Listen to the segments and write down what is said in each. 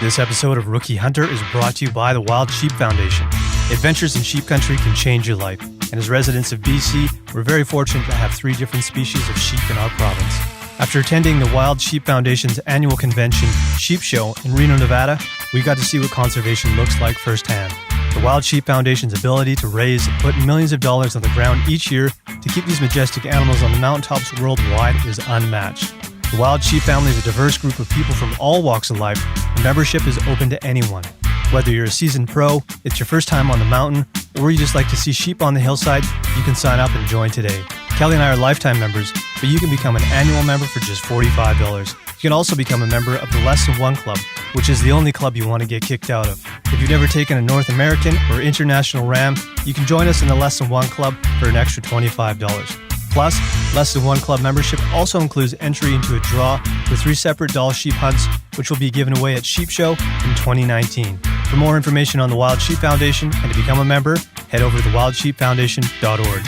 This episode of Rookie Hunter is brought to you by the Wild Sheep Foundation. Adventures in sheep country can change your life, and as residents of BC, we're very fortunate to have 3 different species of sheep in our province. After attending the Wild Sheep Foundation's annual convention, Sheep Show, in Reno, Nevada, we got to see what conservation looks like firsthand. The Wild Sheep Foundation's ability to raise and put millions of dollars on the ground each year to keep these majestic animals on the mountaintops worldwide is unmatched. The Wild Sheep family is a diverse group of people from all walks of life, and membership is open to anyone. Whether you're a seasoned pro, it's your first time on the mountain, or you just like to see sheep on the hillside, you can sign up and join today. Kelly and I are lifetime members, but you can become an annual member for just $45. You can also become a member of the Less Than One Club, which is the only club you want to get kicked out of. If you've never taken a North American or international ram, you can join us in the Less Than One Club for an extra $25. Plus, Less Than One Club membership also includes entry into a draw for 3 separate Doll sheep hunts, which will be given away at Sheep Show in 2019. For more information on the Wild Sheep Foundation and to become a member, head over to wildsheepfoundation.org.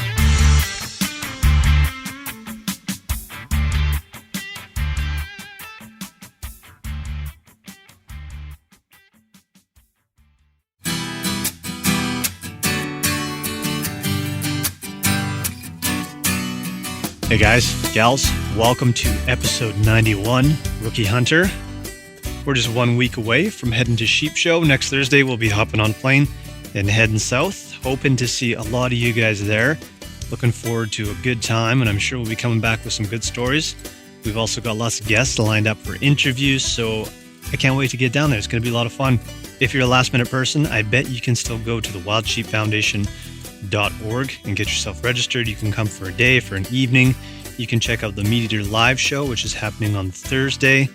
Hey guys, gals, welcome to episode 91, Rookie Hunter. We're just 1 week away from heading to Sheep Show. Next Thursday, we'll be hopping on a plane and heading south. Hoping to see a lot of you guys there. Looking forward to a good time, and I'm sure we'll be coming back with some good stories. We've also got lots of guests lined up for interviews, so I can't wait to get down there. It's going to be a lot of fun. If you're a last-minute person, I bet you can still go to the wildsheepfoundation.org and get yourself registered. You can come for a day, for an evening. You can check out the Meat Eater live show, which is happening on Thursday.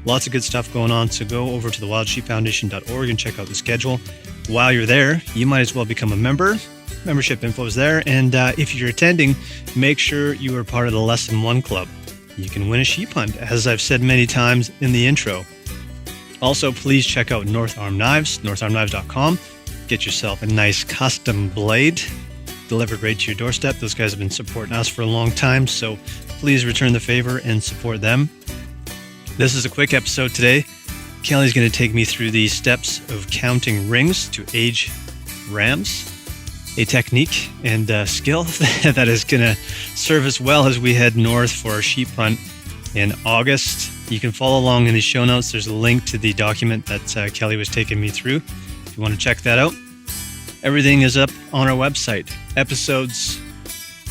Lots of good stuff going on, so go over to the wildsheepfoundation.org and check out the schedule. While you're there, you might as well become a member. Membership info is there, and if you're attending, make sure you are part of the Less Than One Club. You can win a sheep hunt, as I've said many times in the intro. Also, please check out North Arm Knives, northarmknives.com. Get yourself a nice custom blade delivered right to your doorstep. Those guys have been supporting us for a long time, so please return the favor and support them. This is a quick episode today. Kelly's going to take me through the steps of counting rings to age rams, a technique and skill that is going to serve us well as we head north for our sheep hunt in August. You can follow along in the show notes. There's a link to the document that Kelly was taking me through. If you want to check that out, everything is up on our website. Episodes,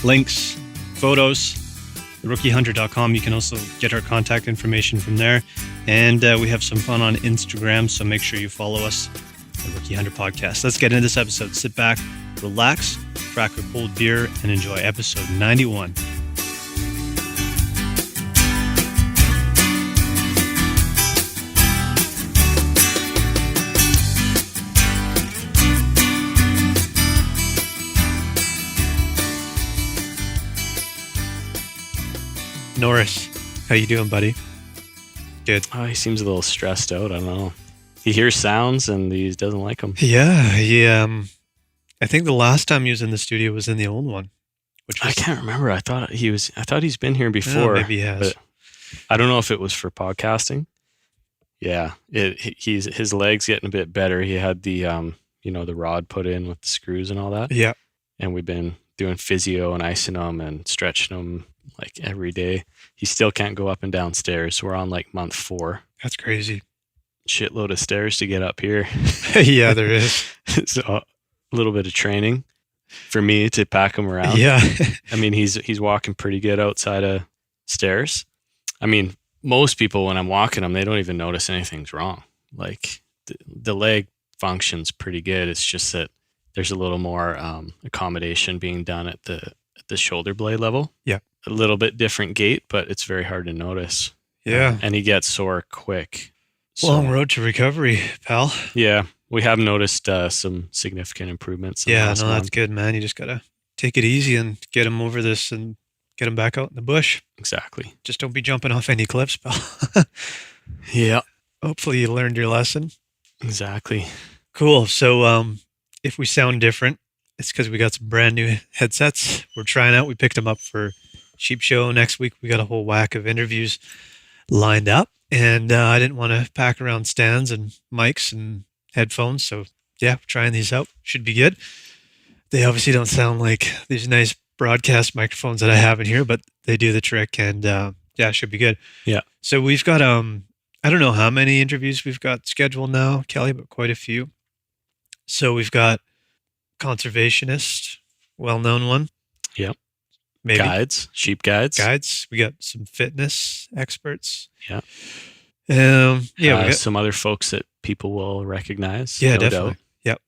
links, photos, theriookiehunter.com. You can also get our contact information from there. And we have some fun on Instagram, so make sure you follow us, the Rookie Hunter Podcast. Let's get into this episode. Sit back, relax, crack a cold beer, and enjoy episode 91. Norris, how you doing, buddy? Good. Oh, he seems a little stressed out. I don't know. He hears sounds and he doesn't like them. Yeah, I think the last time he was in the studio was in the old one. Which was, I can't remember. I thought he's been here before. Maybe he has. I don't know if it was for podcasting. Yeah, his leg's getting a bit better. He had the the rod put in with the screws and all that. Yeah. And we've been doing physio and icing them and stretching them like every day. He still can't go up and down stairs. We're on like month 4. That's crazy. Shitload of stairs to get up here. Yeah, there is. So a little bit of training for me to pack him around. Yeah. I mean, he's walking pretty good outside of stairs. I mean, most people when I'm walking them, they don't even notice anything's wrong. Like the leg functions pretty good. It's just that there's a little more accommodation being done at the shoulder blade level. Yeah. A little bit different gait, but it's very hard to notice. Yeah. And he gets sore quick. Long road to recovery, pal. Yeah. We have noticed some significant improvements. Yeah, no, that's good, man. You just got to take it easy and get him over this and get him back out in the bush. Exactly. Just don't be jumping off any cliffs, pal. Yeah. Hopefully you learned your lesson. Exactly. Cool. So if we sound different, it's because we got some brand new headsets we're trying out. We picked them up for Sheep Show. Next week, we got a whole whack of interviews lined up. And I didn't want to pack around stands and mics and headphones. So yeah, trying these out. Should be good. They obviously don't sound like these nice broadcast microphones that I have in here, but they do the trick, and yeah, it should be good. Yeah. So we've got I don't know how many interviews we've got scheduled now, Kelly, but quite a few. So we've got conservationist, well-known one. Yep. Maybe Sheep guides. We got some fitness experts. Yeah. Yeah. We got some other folks that people will recognize. Yeah, no definitely. doubt. Yep.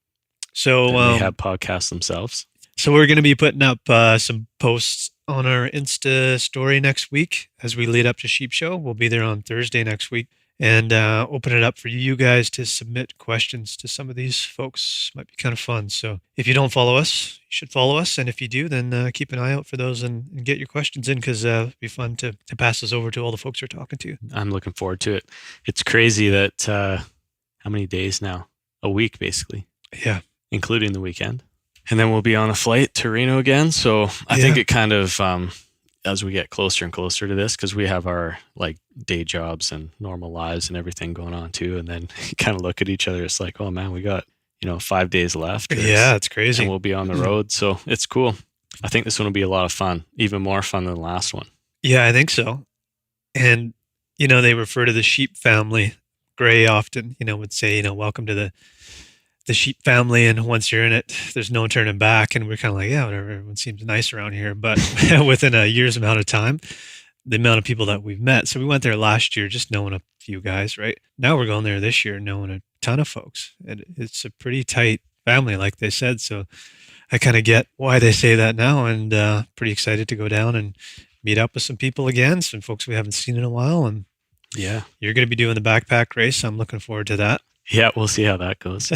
So they have podcasts themselves. So we're going to be putting up some posts on our Insta story next week as we lead up to Sheep Show. We'll be there on Thursday next week and open it up for you guys to submit questions to some of these folks. Might be kind of fun. So if you don't follow us, you should follow us. And if you do, then keep an eye out for those and get your questions in, because it'll be fun to pass those over to all the folks we're talking to. I'm looking forward to it. It's crazy that how many days now? A week, basically. Yeah. Including the weekend. And then we'll be on a flight to Reno again. So I think it kind of, as we get closer and closer to this, because we have our like day jobs and normal lives and everything going on too. And then you kind of look at each other. It's like, oh man, we got, 5 days left. Yeah, it's crazy. And we'll be on the road. So it's cool. I think this one will be a lot of fun, even more fun than the last one. Yeah, I think so. And, they refer to the sheep family. Gray often, would say, welcome to the sheep family, and once you're in it, there's no turning back. And we're kind of like, yeah, whatever, everyone seems nice around here. But within a year's amount of time, the amount of people that we've met. So we went there last year just knowing a few guys, right? Now we're going there this year knowing a ton of folks. And it's a pretty tight family, like they said. So I kind of get why they say that now, and pretty excited to go down and meet up with some people again, some folks we haven't seen in a while. And yeah, you're going to be doing the backpack race. I'm looking forward to that. Yeah, we'll see how that goes.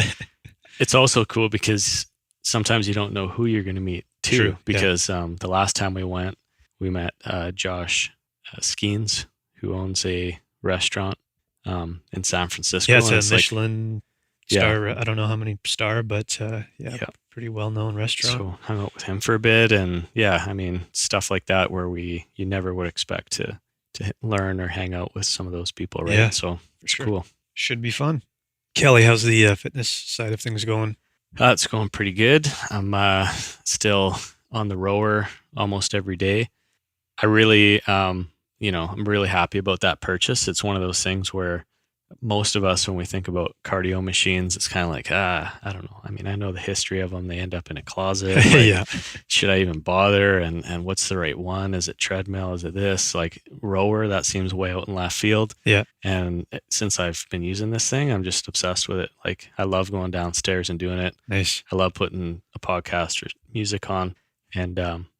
It's also cool because sometimes you don't know who you're going to meet too. True, because the last time we went, we met Josh Skeens, who owns a restaurant in San Francisco. Yeah, it's a Michelin star. I don't know how many star, but pretty well-known restaurant. So hung out with him for a bit, and stuff like that where you never would expect to learn or hang out with some of those people, right? Yeah, so it's cool. Should be fun. Kelly, how's the fitness side of things going? It's going pretty good. I'm still on the rower almost every day. I really, I'm really happy about that purchase. It's one of those things where most of us, when we think about cardio machines, it's kind of like, I don't know. I know the history of them. They end up in a closet. Yeah. Should I even bother? And what's the right one? Is it treadmill? Is it this? Like rower, that seems way out in left field. Yeah. And since I've been using this thing, I'm just obsessed with it. Like I love going downstairs and doing it. Nice. I love putting a podcast or music on. And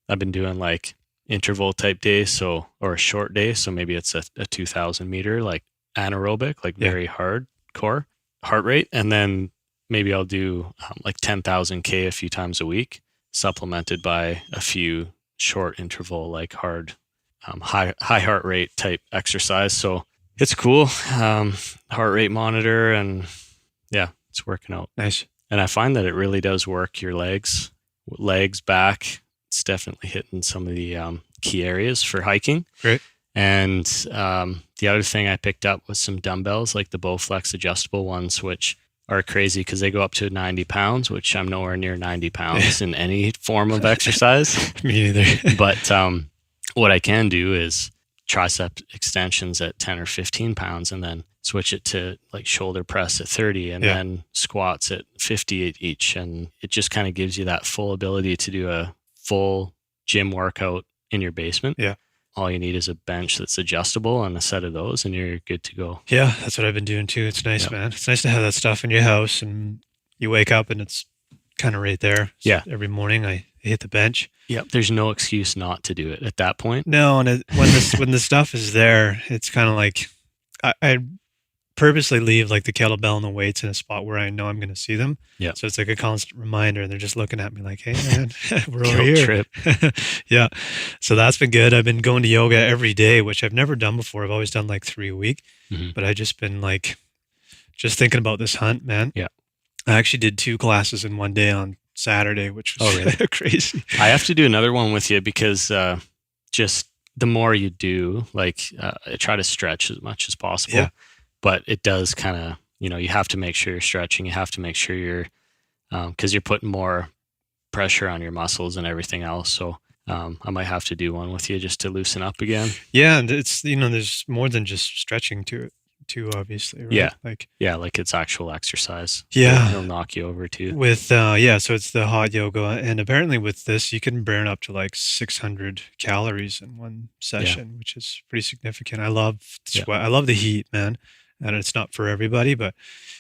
I've been doing like interval type days, or a short day. So maybe it's a 2,000 meter, like anaerobic, like very hardcore heart rate. And then maybe I'll do like 10,000 K a few times a week, supplemented by a few short interval, like hard, high heart rate type exercise. So it's cool. Heart rate monitor, and yeah, it's working out. Nice. And I find that it really does work your legs, back. It's definitely hitting some of the key areas for hiking. Great. And the other thing I picked up was some dumbbells, like the Bowflex adjustable ones, which are crazy because they go up to 90 pounds, which I'm nowhere near 90 pounds in any form of exercise. Me neither. But what I can do is tricep extensions at 10 or 15 pounds, and then switch it to like shoulder press at 30, and then squats at 50 each. And it just kind of gives you that full ability to do a full gym workout in your basement. Yeah. All you need is a bench that's adjustable and a set of those, and you're good to go. Yeah, that's what I've been doing too. It's nice, man. It's nice to have that stuff in your house, and you wake up and it's kind of right there. So every morning I hit the bench. Yep. There's no excuse not to do it at that point. No, and when the stuff is there, it's kind of like I purposely leave like the kettlebell and the weights in a spot where I know I'm going to see them. Yeah. So it's like a constant reminder, and they're just looking at me like, "Hey, man, we're over here." Trip. Yeah. So that's been good. I've been going to yoga every day, which I've never done before. I've always done like 3 a week, but I just been like, just thinking about this hunt, man. Yeah. I actually did 2 classes in one day on Saturday, which was really? crazy. I have to do another one with you because just the more you do, like I try to stretch as much as possible. Yeah. But it does kind of, you have to make sure you're stretching. You have to make sure you're, because you're putting more pressure on your muscles and everything else. So I might have to do one with you just to loosen up again. Yeah, and it's there's more than just stretching to it too, obviously, right? Yeah. Like Like it's actual exercise. Yeah. It'll knock you over too. With so it's the hot yoga, and apparently with this you can burn up to like 600 calories in one session, which is pretty significant. I love sweat. I love the heat, man. And it's not for everybody, but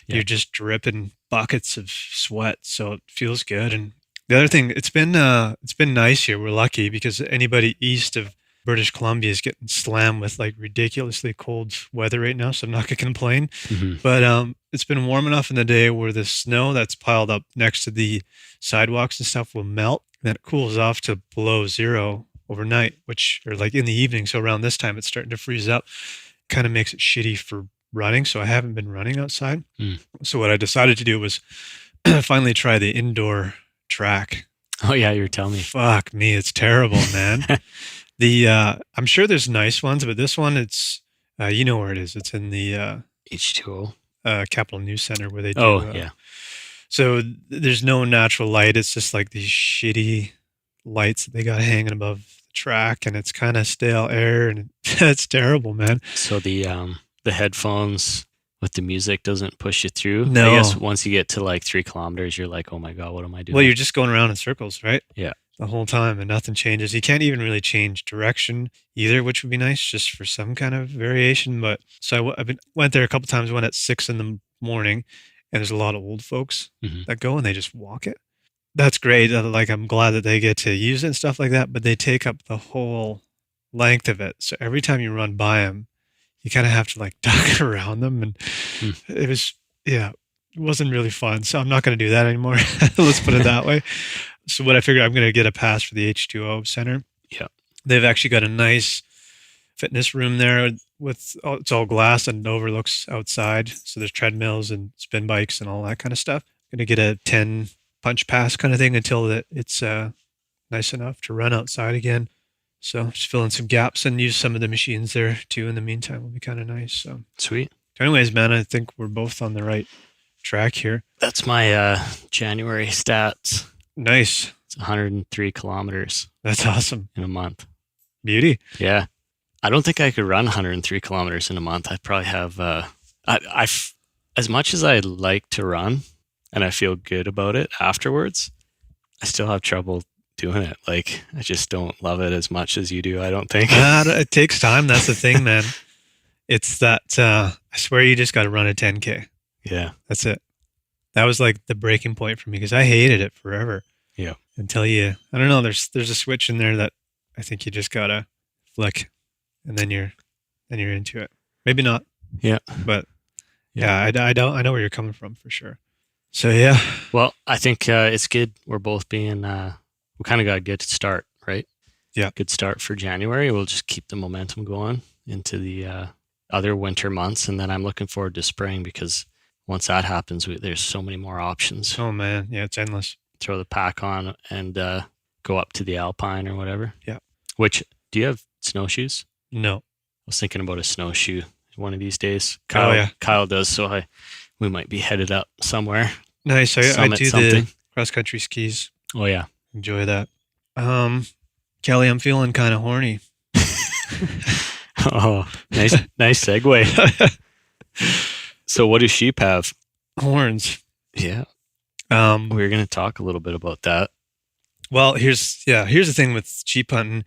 you're just dripping buckets of sweat, so it feels good. And the other thing, it's been nice here. We're lucky because anybody east of British Columbia is getting slammed with like ridiculously cold weather right now, so I'm not gonna complain. Mm-hmm. But it's been warm enough in the day where the snow that's piled up next to the sidewalks and stuff will melt, and then it cools off to below zero overnight, or like in the evening. So around this time, it's starting to freeze up. Kind of makes it shitty for running, so I haven't been running outside. So what I decided to do was finally try the indoor track. Oh yeah, you were telling me. Fuck me, it's terrible, man. I'm sure there's nice ones, but this one, it's you know where it is. It's in the H2O Capitol News Center where they do. Oh yeah. So there's no natural light. It's just like these shitty lights that they got hanging above the track, and it's kind of stale air, and it's terrible, man. So the headphones with the music doesn't push you through. No. I guess once you get to like 3 kilometers, you're like, oh my God, what am I doing? Well, you're just going around in circles, right? Yeah. The whole time, and nothing changes. You can't even really change direction either, which would be nice just for some kind of variation. But so I went there a couple times. Went at 6 in the morning, and there's a lot of old folks that go and they just walk it. That's great. Like I'm glad that they get to use it and stuff like that. But they take up the whole length of it. So every time you run by them, you kind of have to like duck around them, and it wasn't really fun. So I'm not going to do that anymore. Let's put it that way. So what I figured, I'm going to get a pass for the H2O Center. Yeah. They've actually got a nice fitness room there it's all glass and it overlooks outside. So there's treadmills and spin bikes and all that kind of stuff. Going to get a 10 punch pass kind of thing until it's nice enough to run outside again. So just fill in some gaps and use some of the machines there too in the meantime will be kind of nice. So sweet. Anyways, man, I think we're both on the right track here. That's my January stats. Nice. It's 103 kilometers. That's awesome. In a month. Beauty. Yeah. I don't think I could run 103 kilometers in a month. I'd probably have, as much as I like to run and I feel good about it afterwards, I still have trouble doing it. Like, I just don't love it as much as you do, I don't think. It takes time. That's the thing, man. It's that, I swear you just got to run a 10K. Yeah. That's it. That was like the breaking point for me because I hated it forever. Yeah. Until I don't know, there's a switch in there that I think you just got to flick and then you're into it. Maybe not. Yeah. But I know where you're coming from for sure. So yeah. Well, I think it's good. We're both being, we kind of got a good start, right? Yeah. Good start for January. We'll just keep the momentum going into the other winter months. And then I'm looking forward to spring because once that happens, there's so many more options. Oh man. Yeah. It's endless. Throw the pack on and go up to the Alpine or whatever. Yeah. Which, do you have snowshoes? No. I was thinking about a snowshoe one of these days. Kyle does, so we might be headed up somewhere. Nice. I do the cross-country skis. Oh, yeah. Enjoy that. Kelly, I'm feeling kind of horny. Oh, nice segue. So what do sheep have? Horns. Yeah. We're going to talk a little bit about that. Well, here's the thing with sheep hunting.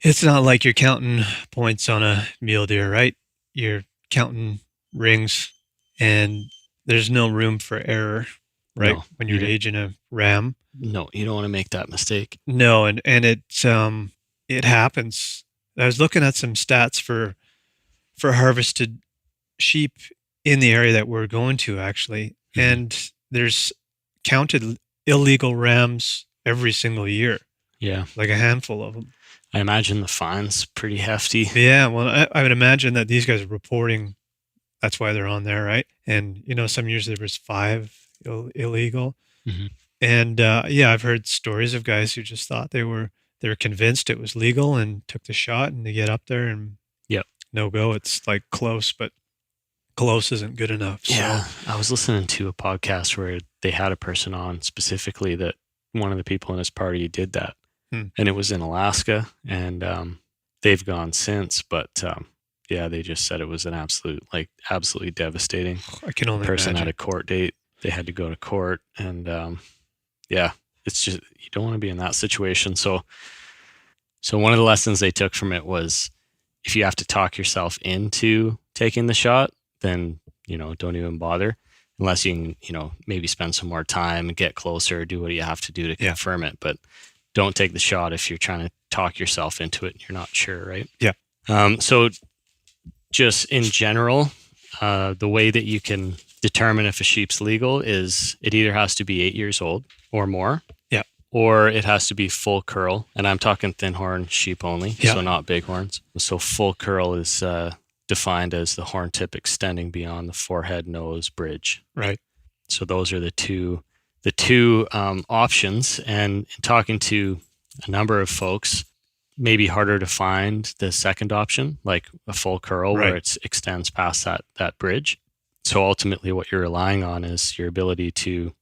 It's not like you're counting points on a mule deer, right? You're counting rings, and there's no room for error, right? No, when you're aging a ram. No, you don't want to make that mistake. No, and it happens. I was looking at some stats for harvested sheep in the area that we're going to actually, and there's counted illegal rams every single year. Yeah, like a handful of them. I imagine the fine's pretty hefty. Yeah, well, I would imagine that these guys are reporting. That's why they're on there, right? And some years there was 5 illegal. And I've heard stories of guys who just thought they were they were convinced it was legal and took the shot, and they get up there and Yep. no go. It's like close, but close isn't good enough. Yeah. So I was listening to a podcast where they had a person on specifically that one of the people in his party did that. And it was in Alaska, and they've gone since, but yeah, they just said it was an absolutely devastating. I can only person imagine. had a court date. They had to go to court, and yeah, it's just, you don't want to be in that situation. So one of the lessons they took from it was, if you have to talk yourself into taking the shot, then, don't even bother, unless you can, maybe spend some more time and get closer, do what you have to do to confirm it. But don't take the shot if you're trying to talk yourself into it and you're not sure, right? Yeah. So just in general, the way that you can determine if a sheep's legal is it either has to be 8 years old or more. Yeah. Or it has to be full curl. And I'm talking thin horn sheep only, Yeah. so not big horns. So full curl is defined as the horn tip extending beyond the forehead, nose, bridge. Right. So those are the two options. And in talking to a number of folks, maybe harder to find the second option, like a full curl where it extends past that bridge. So ultimately what you're relying on is your ability to,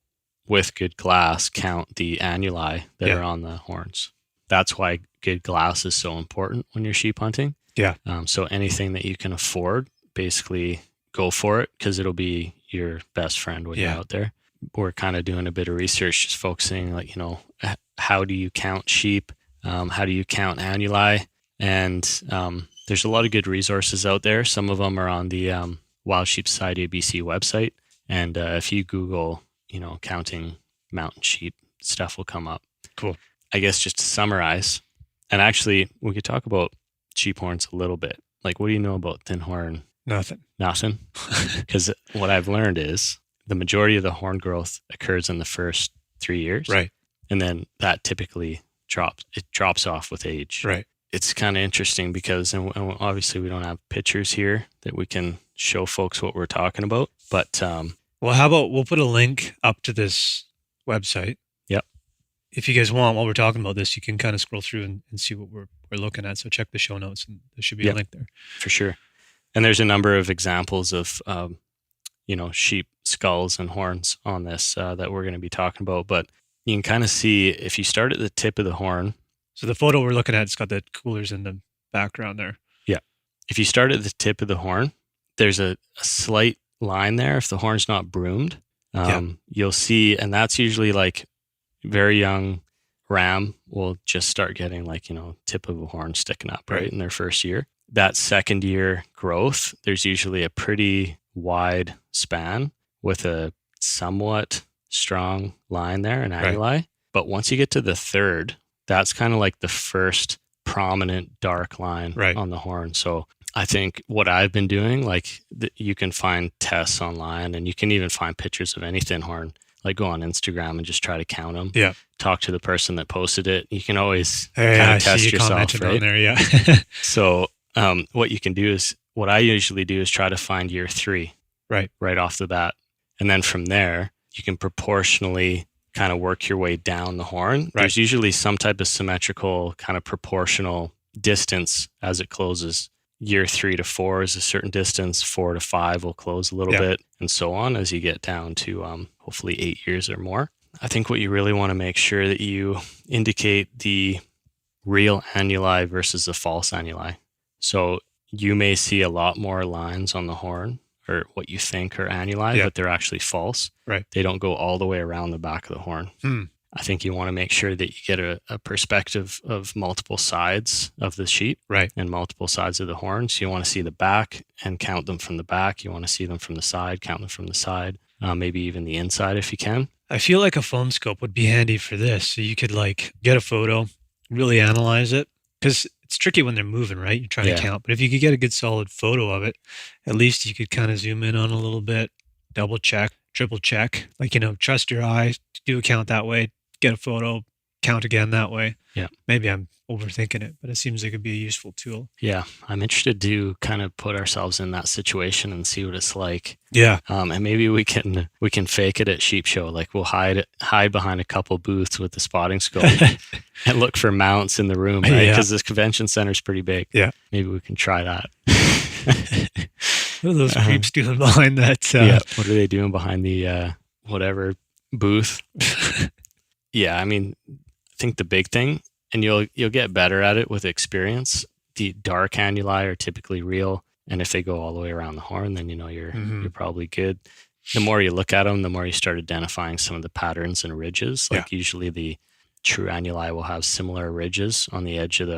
with good glass, count the annuli that are on the horns. That's why good glass is so important when you're sheep hunting. Yeah. So anything that you can afford, basically go for it, because it'll be your best friend when you're out there. We're kind of doing a bit of research, just focusing how do you count sheep? How do you count annuli? And there's a lot of good resources out there. Some of them are on the Wild Sheep Society of BC website. And if you Google, counting mountain sheep, stuff will come up. Cool. I guess just to summarize, and actually we could talk about sheep horns a little bit. Like, what do you know about thin horn? Nothing. Because what I've learned is the majority of the horn growth occurs in the first 3 years. Right. And then that typically drops off with age. Right. It's kind of interesting because, and obviously we don't have pictures here that we can show folks what we're talking about, but well, how about we'll put a link up to this website. Yep. If you guys want, while we're talking about this, you can kind of scroll through and see what we're looking at. So check the show notes, and there should be a link there. For sure. And there's a number of examples of, sheep skulls and horns on this that we're going to be talking about. But you can kind of see, if you start at the tip of the horn. So the photo we're looking at, it's got the coolers in the background there. Yeah. If you start at the tip of the horn, there's a slight line there. If the horn's not broomed, you'll see, and that's usually like very young ram will just start getting tip of a horn sticking up right in their first year. That second year growth, there's usually a pretty wide span with a somewhat strong line there, an annuli. Right. But once you get to the third, that's kind of like the first prominent dark line on the horn. So I think what I've been doing, you can find tests online, and you can even find pictures of any thin horn. Like, go on Instagram and just try to count them. Yeah. Talk to the person that posted it. You can always kind of test yourself, right? On there, So what you can do is, what I usually do is try to find year 3 right off the bat. And then from there, you can proportionally kind of work your way down the horn. Right. There's usually some type of symmetrical kind of proportional distance as it closes. Year 3 to 4 is a certain distance. 4 to 5 will close a little bit, and so on as you get down to hopefully 8 years or more. I think what you really want to make sure that you indicate the real annuli versus the false annuli. So you may see a lot more lines on the horn, or what you think are annuli, but they're actually false. Right. They don't go all the way around the back of the horn. I think you want to make sure that you get a perspective of multiple sides of the sheep and multiple sides of the horn. So you want to see the back and count them from the back. You want to see them from the side, count them from the side, maybe even the inside if you can. I feel like a phone scope would be handy for this. So you could get a photo, really analyze it, because it's tricky when they're moving, right? You're trying to count. But if you could get a good solid photo of it, at least you could kind of zoom in on a little bit, double check, triple check, trust your eye, do a count that way, get a photo, count again that way. Yeah. Maybe I'm overthinking it, but it seems like it'd be a useful tool. Yeah. I'm interested to kind of put ourselves in that situation and see what it's like. Yeah. And maybe we can fake it at Sheep Show. Like we'll hide behind a couple booths with the spotting scope and look for mounts in the room, right? Because this convention center is pretty big. Yeah. Maybe we can try that. What are those creeps doing behind that? What are they doing behind the whatever booth? Yeah, I mean, I think the big thing, and you'll get better at it with experience. The dark annuli are typically real, and if they go all the way around the horn, then you're probably good. The more you look at them, the more you start identifying some of the patterns and ridges. Like usually the true annuli will have similar ridges on the edge of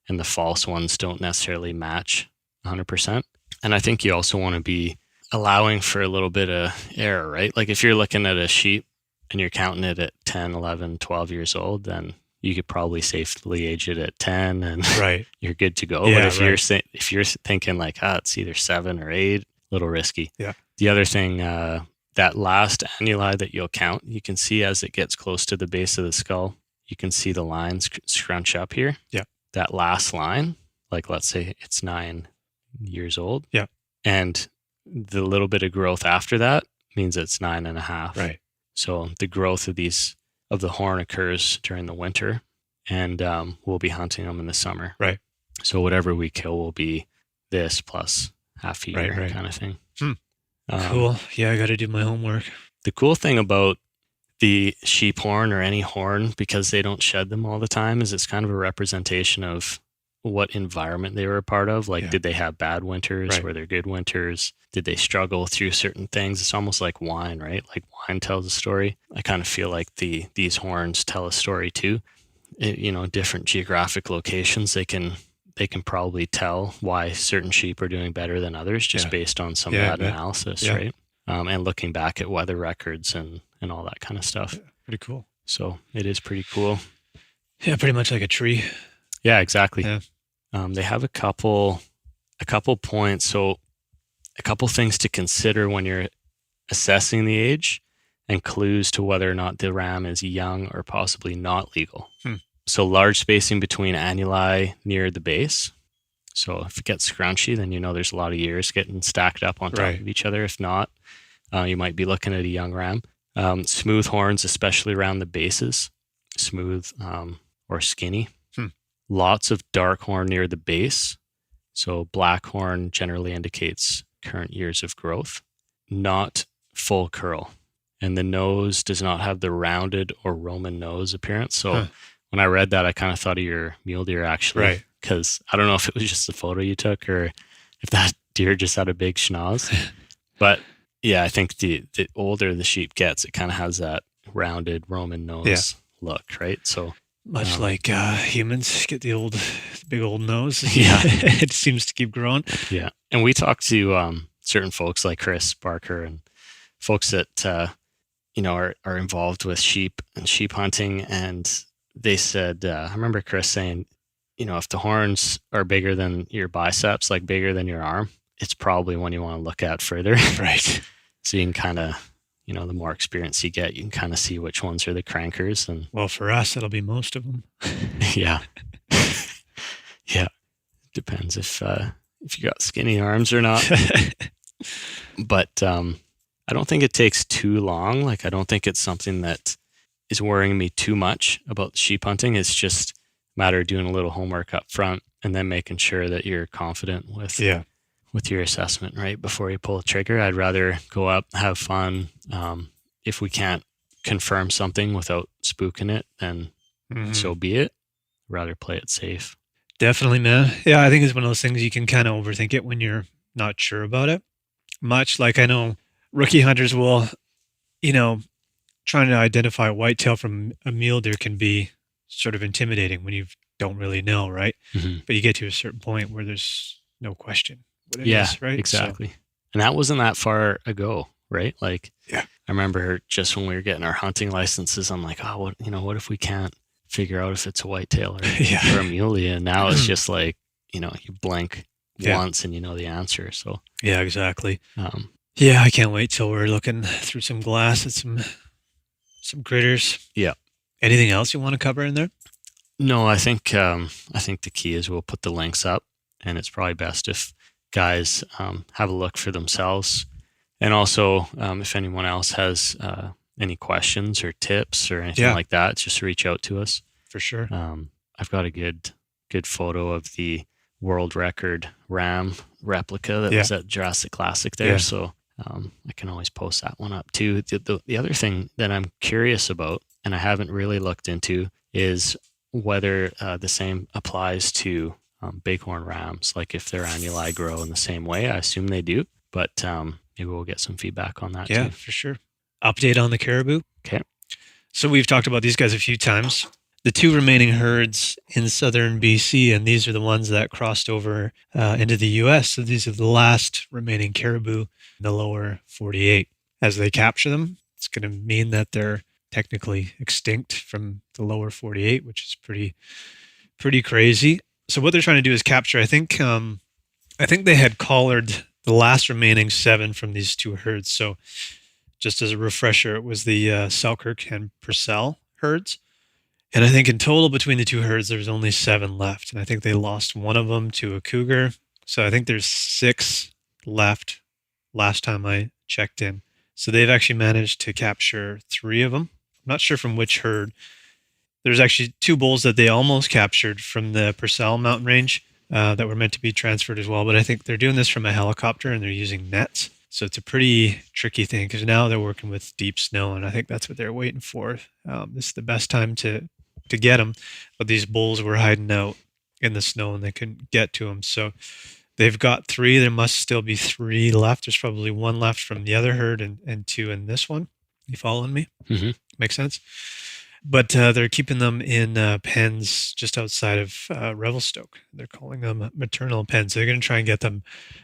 and the false ones don't necessarily match 100%. And I think you also want to be allowing for a little bit of error, right? Like if you're looking at a sheep and you're counting it at 10, 11, 12 years old, then you could probably safely age it at 10 and you're good to go. Yeah, but if you're thinking like, it's either 7 or 8, a little risky. Yeah. The other thing, that last annuli that you'll count, you can see as it gets close to the base of the skull, you can see the lines scrunch up here. Yeah. That last line, like let's say it's 9 years old. Yeah. And the little bit of growth after that means it's 9.5. Right. So the growth of the horn occurs during the winter, and we'll be hunting them in the summer. Right. So whatever we kill will be this plus half a year kind of thing. Cool. Yeah, I got to do my homework. The cool thing about the sheep horn or any horn, because they don't shed them all the time, is it's kind of a representation of what environment they were a part of. Like, did they have bad winters? Right. Were there good winters? Did they struggle through certain things? It's almost like wine, right? Like wine tells a story. I kind of feel like these horns tell a story too. Different geographic locations, they can probably tell why certain sheep are doing better than others just based on some of that analysis, right? And looking back at weather records and all that kind of stuff. Yeah, pretty cool. So it is pretty cool. Yeah, pretty much like a tree. Yeah, exactly. Yeah. They have a couple points. So a couple things to consider when you're assessing the age and clues to whether or not the ram is young or possibly not legal. So large spacing between annuli near the base. So if it gets scrunchy, then there's a lot of years getting stacked up on top of each other. If not, you might be looking at a young ram. Smooth horns, especially around the bases, smooth or skinny. Lots of dark horn near the base. So black horn generally indicates current years of growth, not full curl. And the nose does not have the rounded or Roman nose appearance. So when I read that, I kind of thought of your mule deer actually. Right. Because I don't know if it was just the photo you took or if that deer just had a big schnoz. But yeah, I think the older the sheep gets, it kind of has that rounded Roman nose look, right? So much like humans get the big old nose. Yeah. It seems to keep growing. Yeah. And we talked to certain folks like Chris Barker and folks that, are involved with sheep and sheep hunting. And they said, I remember Chris saying, if the horns are bigger than your biceps, like bigger than your arm, it's probably one you want to look at further. Right. So you can kind of, the more experience you get, you can kind of see which ones are the crankers. And well, for us, it'll be most of them. Yeah. Yeah. Depends if you got skinny arms or not. But I don't think it takes too long. Like, I don't think it's something that is worrying me too much about sheep hunting. It's just a matter of doing a little homework up front and then making sure that you're confident with your assessment right before you pull a trigger. I'd rather go up, have fun. If we can't confirm something without spooking it, then so be it. Rather play it safe. Definitely, man. Yeah, I think it's one of those things you can kind of overthink it when you're not sure about it. Much like I know rookie hunters will, trying to identify a whitetail from a mule deer can be sort of intimidating when you don't really know, right? But you get to a certain point where there's no question what it is, right? Exactly. So, and that wasn't that far ago, right? Like, I remember just when we were getting our hunting licenses, I'm like, what if we can't figure out if it's a whitetail or a muley? And now it's just like, you blink once and you know the answer. So yeah, exactly. I can't wait till we're looking through some glass at some critters. Yeah. Anything else you want to cover in there? No, I think the key is we'll put the links up, and it's probably best if guys have a look for themselves. And also, if anyone else has any questions or tips or anything like that, just reach out to us. For sure. I've got a good photo of the world record ram replica that was at Jurassic Classic there. So I can always post that one up too. The other thing that I'm curious about, and I haven't really looked into, is whether the same applies to bighorn rams, like if their annuli grow in the same way. I assume they do, but maybe we'll get some feedback on that too. Yeah, for sure. Update on the caribou. Okay. So we've talked about these guys a few times. The two remaining herds in southern BC, and these are the ones that crossed over into the U.S. So these are the last remaining caribou in the lower 48. As they capture them, it's going to mean that they're technically extinct from the lower 48, which is pretty crazy. So what they're trying to do is capture. I think they had collared the last remaining 7 from these two herds. So just as a refresher, it was the Selkirk and Purcell herds. And I think in total between the two herds, there's only 7 left. And I think they lost one of them to a cougar. So I think there's 6 left last time I checked in. So they've actually managed to capture 3 of them. I'm not sure from which herd. There's actually 2 bulls that they almost captured from the Purcell mountain range that were meant to be transferred as well. But I think they're doing this from a helicopter and they're using nets. So it's a pretty tricky thing because now they're working with deep snow. And I think that's what they're waiting for. This is the best time to get them. But these bulls were hiding out in the snow and they couldn't get to them. So they've got 3. There must still be 3 left. There's probably 1 left from the other herd and 2 in this one. You following me? Mm-hmm. Makes sense? But they're keeping them in pens just outside of Revelstoke. They're calling them maternal pens. They're going to try and get them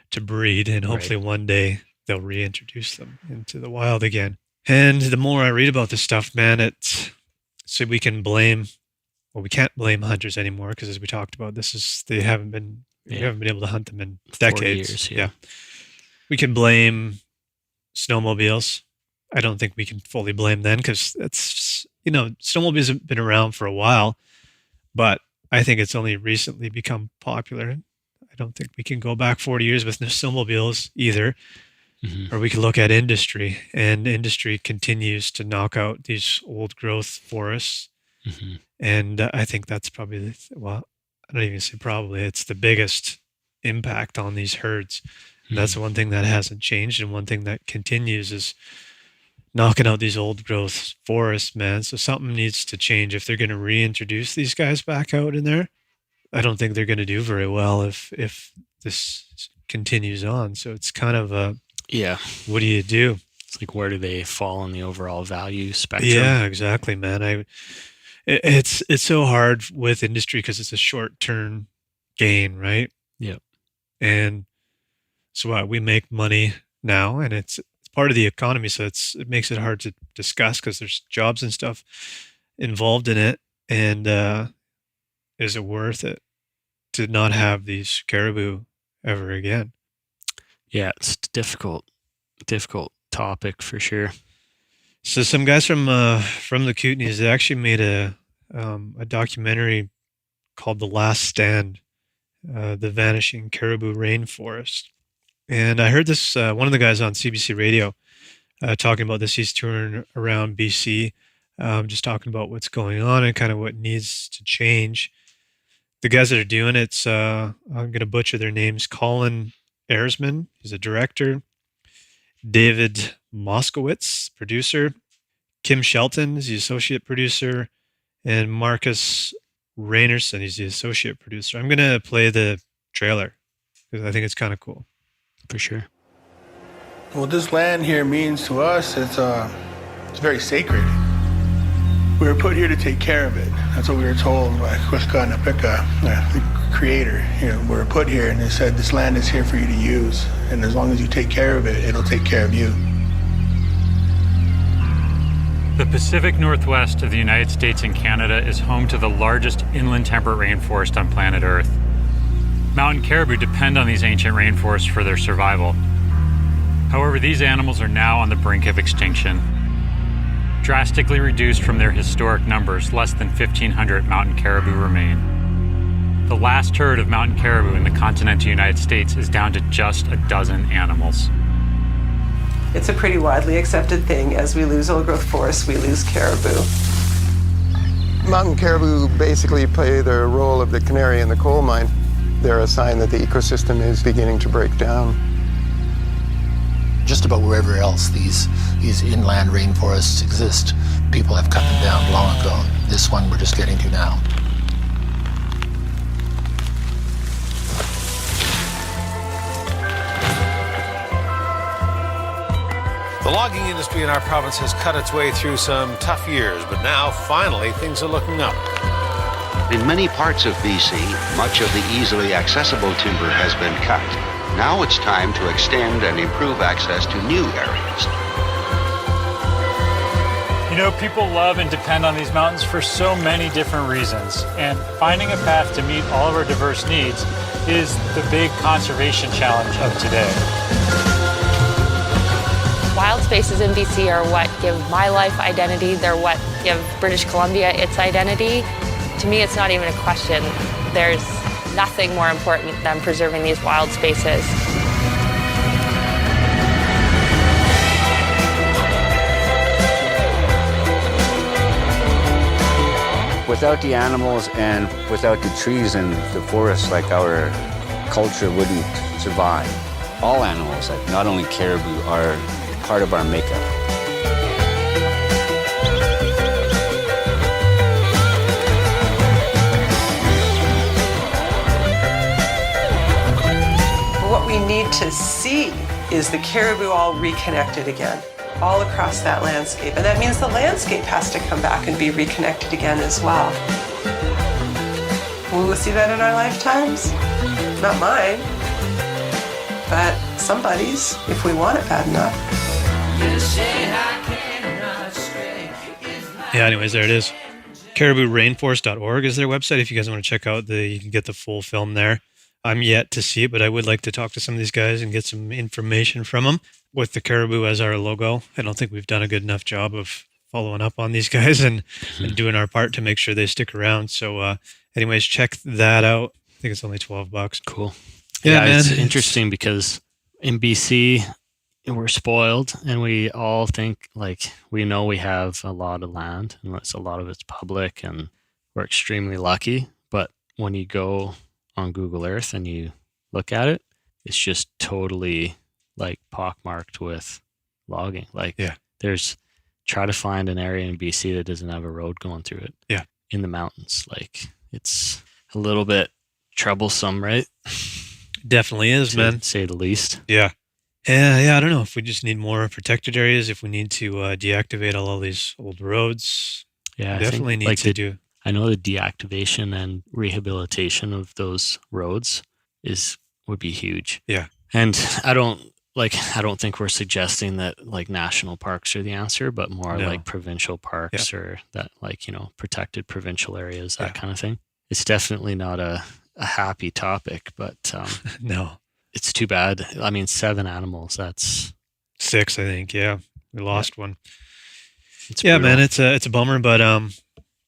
to breed, and hopefully one day they'll reintroduce them into the wild again. And the more I read about this stuff, man, so we can blame, well, we can't blame hunters anymore because, as we talked about, we haven't been able to hunt them in decades. 40 years, We can blame snowmobiles. I don't think we can fully blame them because snowmobiles have been around for a while, but I think it's only recently become popular. I don't think we can go back 40 years with no snowmobiles either. Mm-hmm. Or we can look at industry, and industry continues to knock out these old growth forests. Mm-hmm. And I think that's probably, I don't even say probably, it's the biggest impact on these herds. And that's one thing that hasn't changed. And one thing that continues is knocking out these old growth forests, man. So something needs to change if they're going to reintroduce these guys back out in there. I don't think they're going to do very well if this continues on. So it's kind of what do you do? It's like, where do they fall in the overall value spectrum? Yeah, exactly, man. It's so hard with industry because it's a short-term gain, right? Yeah. And so we make money now, and it's part of the economy, so it makes it hard to discuss because there's jobs and stuff involved in it. And is it worth it to not have these caribou ever again? Yeah, it's a difficult topic for sure. So some guys from the Kootenays, they actually made a documentary called "The Last Stand: The Vanishing Caribou Rainforest." And I heard this, one of the guys on CBC Radio talking about this. He's touring around BC, just talking about what's going on and kind of what needs to change. The guys that are doing it, I'm going to butcher their names. Colin Ersman, he's a director. David Moskowitz, producer. Kim Shelton is the associate producer. And Marcus Rainerson, he's the associate producer. I'm going to play the trailer because I think it's kind of cool. For sure. What this land here means to us, it's very sacred. We were put here to take care of it. That's what we were told by Quiskanapica, the creator. We were put here and they said, this land is here for you to use. And as long as you take care of it, it'll take care of you. The Pacific Northwest of the United States and Canada is home to the largest inland temperate rainforest on planet Earth. Mountain caribou depend on these ancient rainforests for their survival. However, these animals are now on the brink of extinction. drastically reduced from their historic numbers. Less than 1,500 mountain caribou remain. The last herd of mountain caribou in the continental United States is down to just a dozen animals. It's a pretty widely accepted thing. As we lose old-growth forests, we lose caribou. Mountain caribou basically play the role of the canary in the coal mine. They're a sign that the ecosystem is beginning to break down. Just about wherever else these inland rainforests exist, people have cut them down long ago. This one we're just getting to now. The logging industry in our province has cut its way through some tough years, but now, finally, things are looking up. In many parts of BC, much of the easily accessible timber has been cut. Now it's time to extend and improve access to new areas. You know, people love and depend on these mountains for so many different reasons, and finding a path to meet all of our diverse needs is the big conservation challenge of today. Wild spaces in BC are what give my life identity. They're what give British Columbia its identity. To me, it's not even a question. There's nothing more important than preserving these wild spaces. Without the animals and without the trees and the forests, like our culture wouldn't survive. All animals, like not only caribou, are part of our makeup. What we need to see is the caribou all reconnected again, all across that landscape. And that means the landscape has to come back and be reconnected again as well. Will we see that in our lifetimes? Not mine, but somebody's, if we want it bad enough. Yeah, anyways, there it is. CaribouRainforest.org is their website. If you guys want to check out you can get the full film there. I'm yet to see it, but I would like to talk to some of these guys and get some information from them with the caribou as our logo. I don't think we've done a good enough job of following up on these guys and doing our part to make sure they stick around. So anyways, check that out. I think it's only $12. Cool. Yeah, man. It's interesting because in BC, we're spoiled and we all think like we know we have a lot of land and a lot of it's public and we're extremely lucky. But when you go on Google Earth and you look at it, it's just totally like pockmarked with logging. Like try to find an area in BC that doesn't have a road going through it. Yeah. In the mountains. Like it's a little bit troublesome, right? Definitely is, man. To say the least. Yeah. Yeah, I don't know if we just need more protected areas, if we need to deactivate all these old roads. Yeah, definitely need to do. I know the deactivation and rehabilitation of those roads would be huge. Yeah. And I don't think we're suggesting that like national parks are the answer, but more like provincial parks or that like, protected provincial areas, that kind of thing. It's definitely not a happy topic, but no. It's too bad. I mean, 7 animals, that's 6, I think. Yeah. We lost one. It's brutal. Man, it's a bummer, but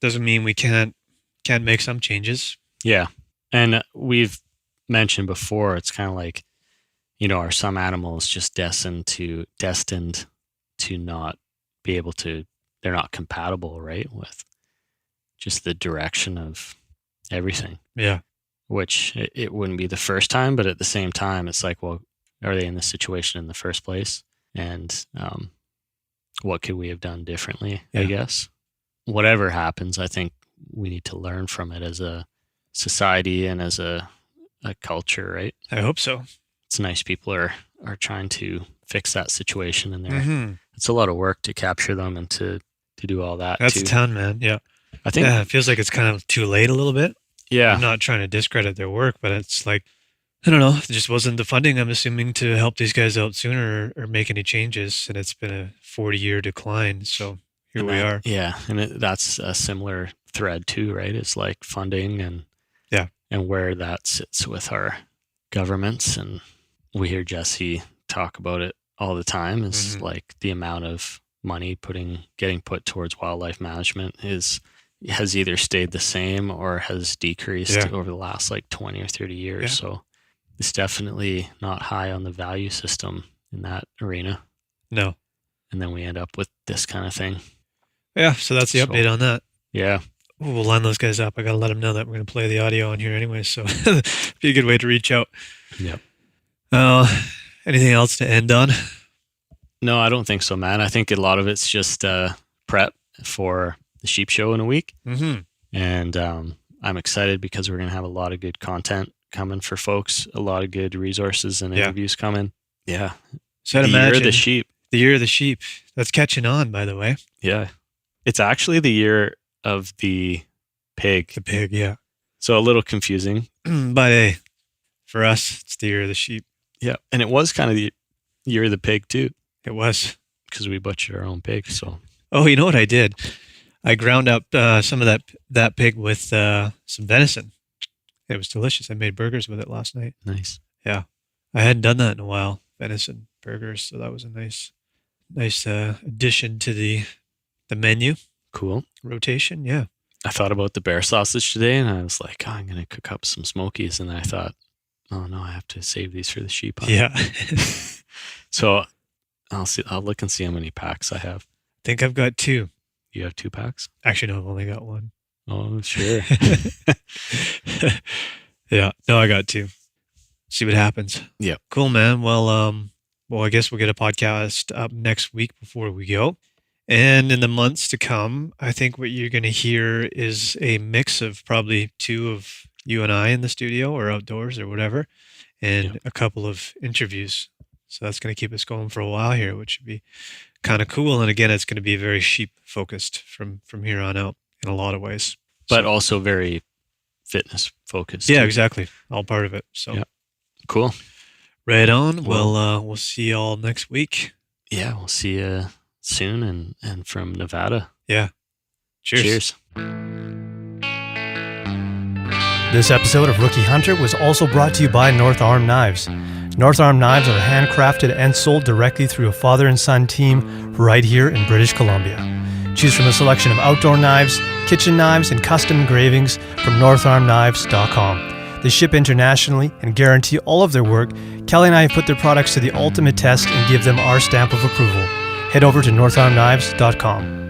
doesn't mean we can't make some changes. Yeah. And we've mentioned before, it's kind of like, are some animals just destined to not be able to, they're not compatible, right, with just the direction of everything. Yeah. Which it wouldn't be the first time, but at the same time, it's like, well, are they in this situation in the first place? And what could we have done differently, I guess? Whatever happens, I think we need to learn from it as a society and as a culture, right? I hope so. It's nice people are trying to fix that situation in there. It's a lot of work to capture them and to do all that. That's a ton, man. Yeah. I think it feels like it's kind of too late a little bit. Yeah. I'm not trying to discredit their work, but it's like, I don't know, it just wasn't the funding, I'm assuming, to help these guys out sooner or make any changes. And it's been a 40-year decline. So here we are. Yeah. And that's a similar thread too, right? It's like funding and where that sits with our governments. And we hear Jesse talk about it all the time is like the amount of money getting put towards wildlife management has either stayed the same or has decreased over the last like 20 or 30 years. Yeah. So it's definitely not high on the value system in that arena. No. And then we end up with this kind of thing. Yeah, so that's the update on that. Yeah. Ooh, we'll line those guys up. I got to let them know that we're going to play the audio on here anyway, so be a good way to reach out. Yep. Anything else to end on? No, I don't think so, man. I think a lot of it's just prep for the sheep show in a week. Mm-hmm. And I'm excited because we're going to have a lot of good content coming for folks, a lot of good resources and interviews coming. Yeah. So the year of the sheep. The year of the sheep. That's catching on, by the way. Yeah. It's actually the year of the pig. The pig, yeah. So a little confusing. But hey, for us, it's the year of the sheep. Yeah. And it was kind of the year of the pig too. It was. Because we butchered our own pig, so. Oh, you know what I did? I ground up some of that pig with some venison. It was delicious. I made burgers with it last night. Nice. Yeah. I hadn't done that in a while, venison burgers, so that was a nice addition to the menu. Cool. Rotation, yeah. I thought about the bear sausage today, and I was like, oh, I'm going to cook up some smokies, and then I thought, oh no, I have to save these for the sheep hunt. Yeah. So I'll look and see how many packs I have. I think I've got 2. You have 2 packs? Actually, no, I've only got 1. Oh, sure. Yeah. No, I got 2. See what happens. Yeah. Cool, man. Well, I guess we'll get a podcast up next week before we go. And in the months to come, I think what you're going to hear is a mix of probably 2 of you and I in the studio or outdoors or whatever, and a couple of interviews. So that's going to keep us going for a while here, which should be kind of cool. And again, it's going to be very sheep focused from here on out in a lot of ways. But also very fitness focused. Yeah, exactly. All part of it. So cool. Right on. Well, we'll see you all next week. Yeah, we'll see you soon and from Nevada. Yeah. Cheers. This episode of Rookie Hunter was also brought to you by North Arm Knives. North Arm Knives are handcrafted and sold directly through a father and son team right here in British Columbia. Choose from a selection of outdoor knives, kitchen knives, and custom engravings from NorthArmKnives.com. They ship internationally and guarantee all of their work. Kelly and I have put their products to the ultimate test and give them our stamp of approval. Head over to NorthArmKnives.com.